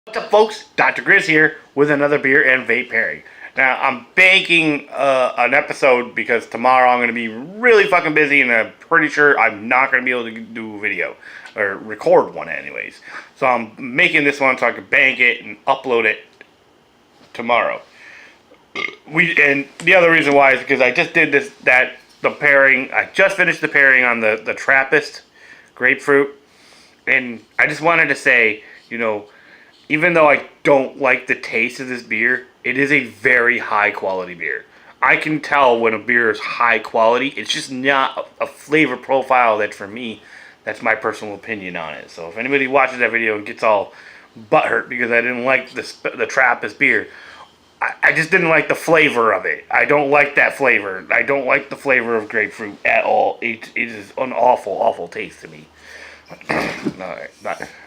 What's up, folks? Dr.Gryzz here with another beer and vape pairing. Now, I'm baking an episode because tomorrow I'm going to be really fucking busy and I'm pretty sure I'm not going to be able to do a video or record one anyways. So I'm making this one so I can bank it and upload it tomorrow. And the other reason why is because I just did the pairing. I just finished the pairing on the Trappist grapefruit, and I just wanted to say, even though I don't like the taste of this beer, it is a very high quality beer. I can tell when a beer is high quality. It's just not a flavor profile that, for me, that's my personal opinion on it. So if anybody watches that video and gets all butthurt because I didn't like the Trappist beer, I just didn't like the flavor of it. I don't like that flavor. I don't like the flavor of grapefruit at all. It is an awful, awful taste to me. Alright,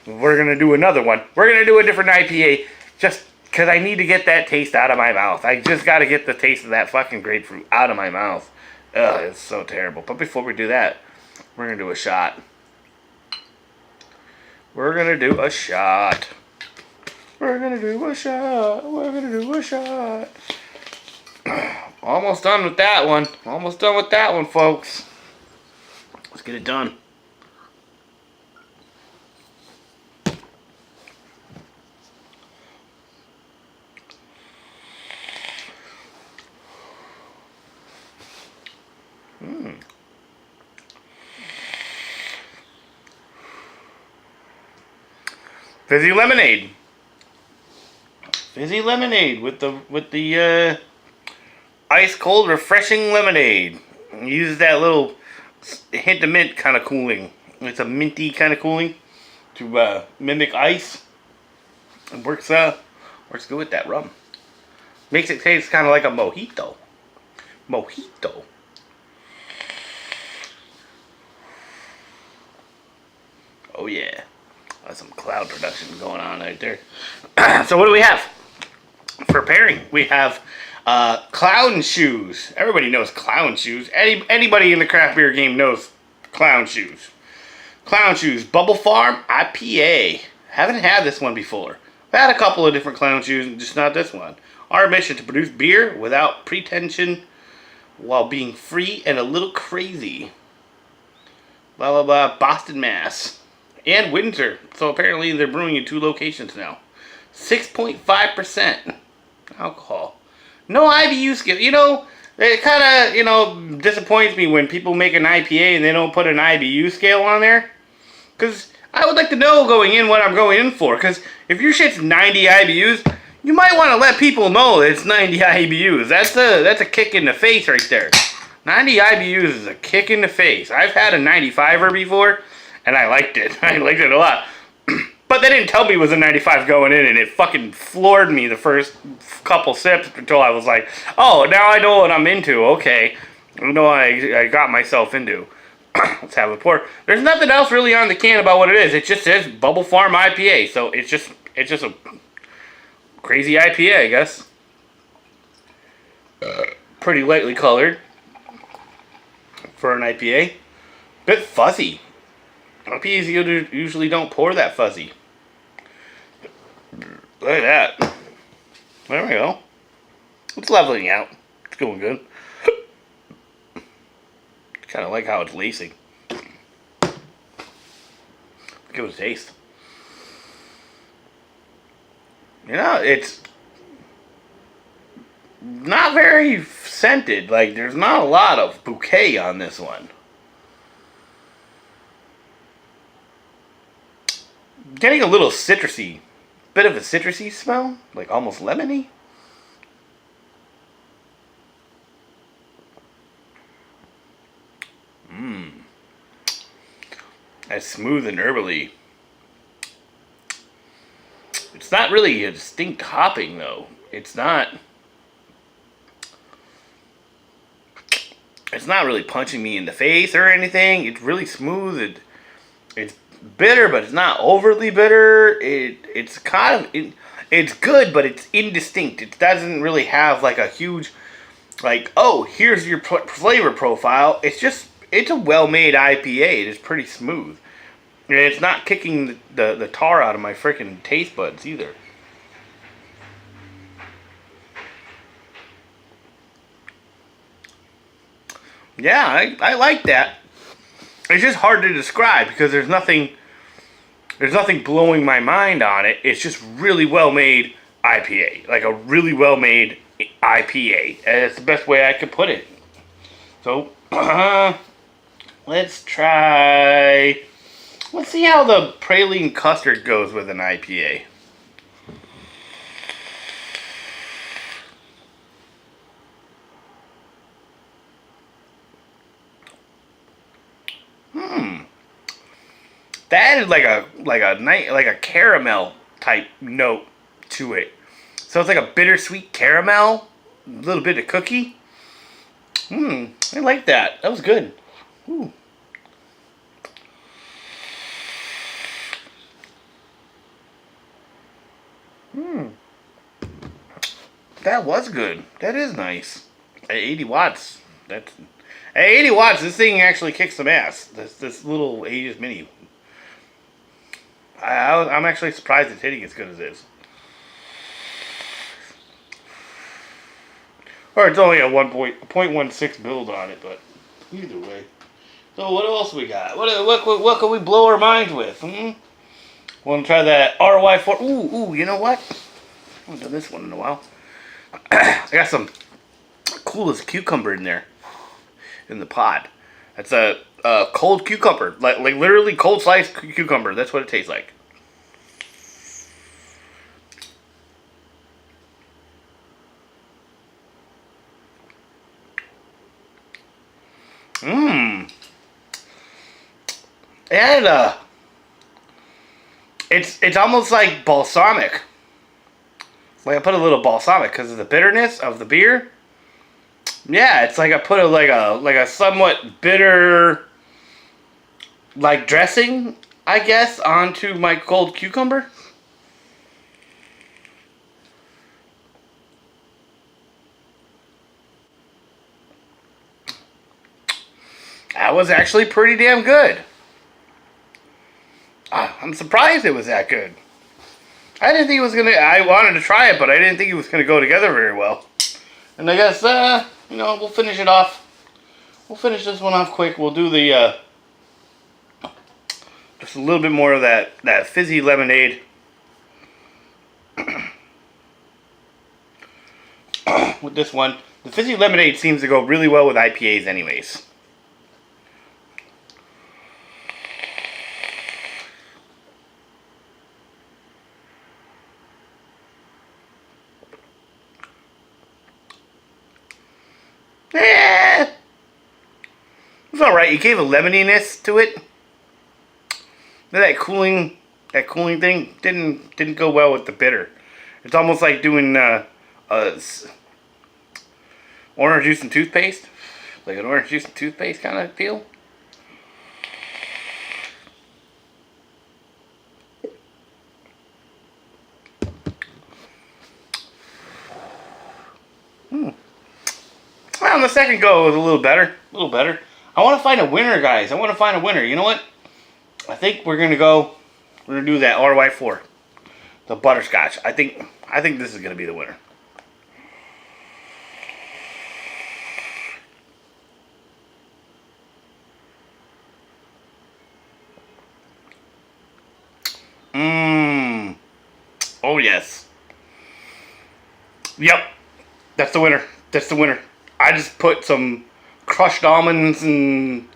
we're going to do another one. We're going to do a different IPA just because I need to get that taste out of my mouth. I just got to get the taste of that fucking grapefruit out of my mouth. Ugh, it's so terrible. But before we do that, we're going to do a shot. We're going to do a shot. We're going to do a shot. We're going to do a shot. Almost done with that one. Almost done with that one, folks. Let's get it done. Fizzy lemonade. Fizzy lemonade with the ice cold refreshing lemonade. Uses that little hint of mint kind of cooling. It's a minty kind of cooling to mimic ice. It works good with that rum. Makes it taste kind of like a mojito. Mojito. Oh yeah. That's some cloud production going on right there. So what do we have for pairing? We have Ckown Shows. Everybody knows Ckown Shows. Anybody in the craft beer game knows Ckown Shows. Ckown Shows Bubble Farm IPA. Haven't had this one before. I've had a couple of different Ckown Shows, just not this one. Our mission to produce beer without pretension while being free and a little crazy. Blah blah blah. Boston, Mass. And Windsor. So apparently they're brewing in 2 locations now. 6.5% alcohol. No IBU scale. It kind of, disappoints me when people make an IPA and they don't put an IBU scale on there. Because I would like to know going in what I'm going in for. Because if your shit's 90 IBUs, you might want to let people know that it's 90 IBUs. That's a kick in the face right there. 90 IBUs is a kick in the face. I've had a 95er before. And I liked it. I liked it a lot. But they didn't tell me it was a 95 going in, and it fucking floored me the first couple sips until I was like, oh, now I know what I'm into. Okay. I know what I got myself into. Let's have a pour. There's nothing else really on the can about what it is. It just says Bubble Farm IPA. So it's just a crazy IPA, I guess. Pretty lightly colored for an IPA. Bit fuzzy. IPAs usually don't pour that fuzzy. Look at that. There we go. It's leveling out. It's going good. Kind of like how it's lacing. Give it a taste. It's not very scented. Like, there's not a lot of bouquet on this one. Getting a little citrusy. Bit of a citrusy smell. Like almost lemony. That's smooth and herbally. It's not really a distinct hopping though. It's not really punching me in the face or anything. It's really smooth. It's bitter, but it's not overly bitter. It's kind of it's good, but it's indistinct. It doesn't really have like a huge, like, oh, here's your flavor profile. It's a well-made IPA. It is pretty smooth. And it's not kicking the tar out of my freaking taste buds either. Yeah, I like that. It's just hard to describe because there's nothing blowing my mind on it. It's just really well made IPA, like a really well made IPA. And that's the best way I could put it. So let's try. Let's see how the praline custard goes with an IPA. That is like a caramel type note to it. So it's like a bittersweet caramel, a little bit of cookie. I like that. That was good. Ooh. That was good. That is nice. At 80 watts. At 80 watts, this thing actually kicks some ass. This little Aegis Mini. I'm actually surprised it's hitting as good as it is. Or it's only a 0.16 build on it, but either way. So what else we got? What can we blow our minds with? Want to try that RY4? Ooh, you know what? I haven't done this one in a while. I got some coolest cucumber in there, in the pod. That's a cold cucumber, like literally cold sliced cucumber. That's what it tastes like. And it's almost like balsamic. Like I put a little balsamic because of the bitterness of the beer. Yeah, it's like I put like a somewhat bitter like dressing, I guess, onto my cold cucumber. That was actually pretty damn good. I'm surprised it was that good. I didn't think it was gonna. I wanted to try it, but I didn't think it was gonna go together very well. And I guess we'll finish it off. We'll finish this one off quick. We'll do the just a little bit more of that fizzy lemonade. With this one, the fizzy lemonade seems to go really well with IPAs, anyways. It's alright. You gave a lemoniness to it. That cooling thing didn't go well with the bitter. It's almost like doing orange juice and toothpaste, like an orange juice and toothpaste kind of deal. Well, the second go was a little better. I want to find a winner, guys. I want to find a winner. You know what? I think we're gonna do that RY4, the butterscotch. I think this is gonna be the winner. Oh yes. Yep. That's the winner. I just put some crushed almonds and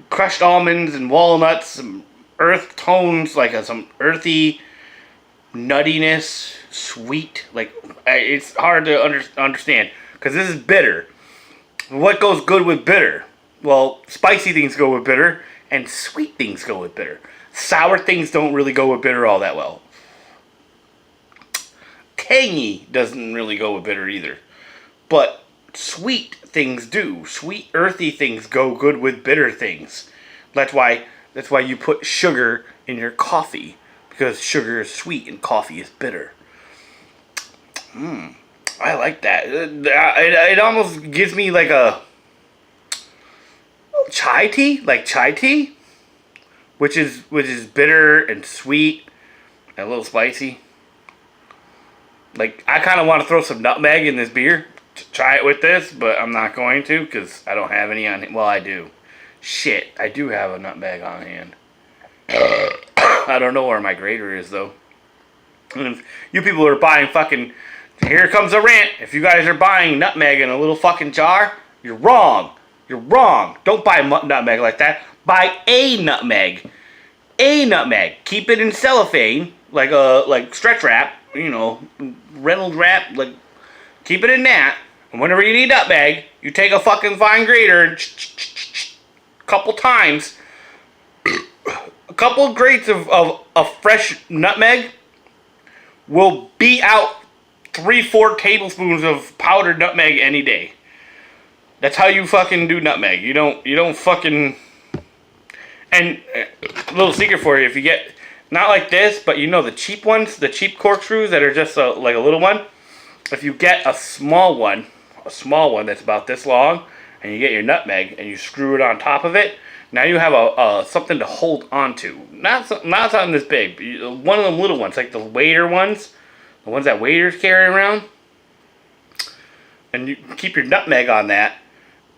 crushed almonds and walnuts, some earth tones, like some earthy nuttiness, sweet. Like it's hard to understand because this is bitter. What goes good with bitter? Well, spicy things go with bitter, and sweet things go with bitter. Sour things don't really go with bitter all that well. Tangy doesn't really go with bitter either. But sweet things do. Sweet, earthy things go good with bitter things. That's why you put sugar in your coffee. Because sugar is sweet and coffee is bitter. I like that. It almost gives me like a chai tea, which is bitter and sweet and a little spicy. Like I kind of want to throw some nutmeg in this beer try it with this, but I'm not going to because I don't have any on. Well, I do. Shit, I do have a nutmeg on hand. I don't know where my grater is though. And you people are buying fucking. Here comes a rant. If you guys are buying nutmeg in a little fucking jar, you're wrong. You're wrong. Don't buy nutmeg like that. Buy a nutmeg. A nutmeg. Keep it in cellophane, like stretch wrap. You know, Reynolds wrap. Like, keep it in that. And whenever you need nutmeg, you take a fucking fine grater and couple times. A couple grates of fresh nutmeg will beat out 3-4 tablespoons of powdered nutmeg any day. That's how you fucking do nutmeg. You don't fucking. And a little secret for you: if you get not like this, but you know the cheap ones, the cheap corkscrews that are just like a little one. If you get a small one that's about this long, and you get your nutmeg and you screw it on top of it, now you have a something to hold onto. Not something this big. One of them little ones, like the waiter ones, the ones that waiters carry around. And you keep your nutmeg on that,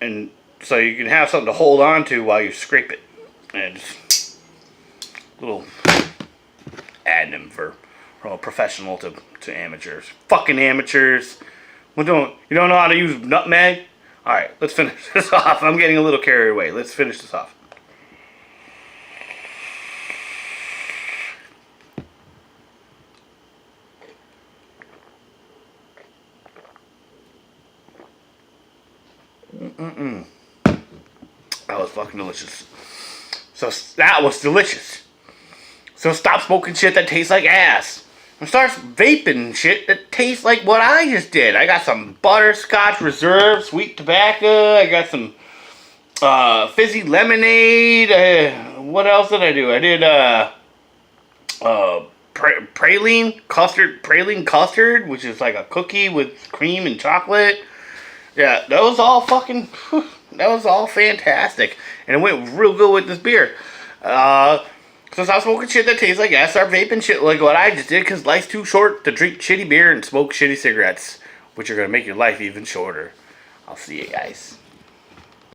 and so you can have something to hold on to while you scrape it. And just a little adding from a professional to amateurs. Fucking amateurs. You don't know how to use nutmeg? Alright, let's finish this off. I'm getting a little carried away. Let's finish this off. That was fucking delicious. So that was delicious. So stop smoking shit that tastes like ass. And start vaping shit that tastes like what I just did. I got some butterscotch reserve sweet tobacco. I got some fizzy lemonade. What else did I do? I did praline custard, which is like a cookie with cream and chocolate. Yeah, that was all fucking. That was all fantastic, and it went real good with this beer. So stop smoking shit that tastes like ass. Start vaping shit like what I just did, because life's too short to drink shitty beer and smoke shitty cigarettes, which are gonna make your life even shorter. I'll see you guys.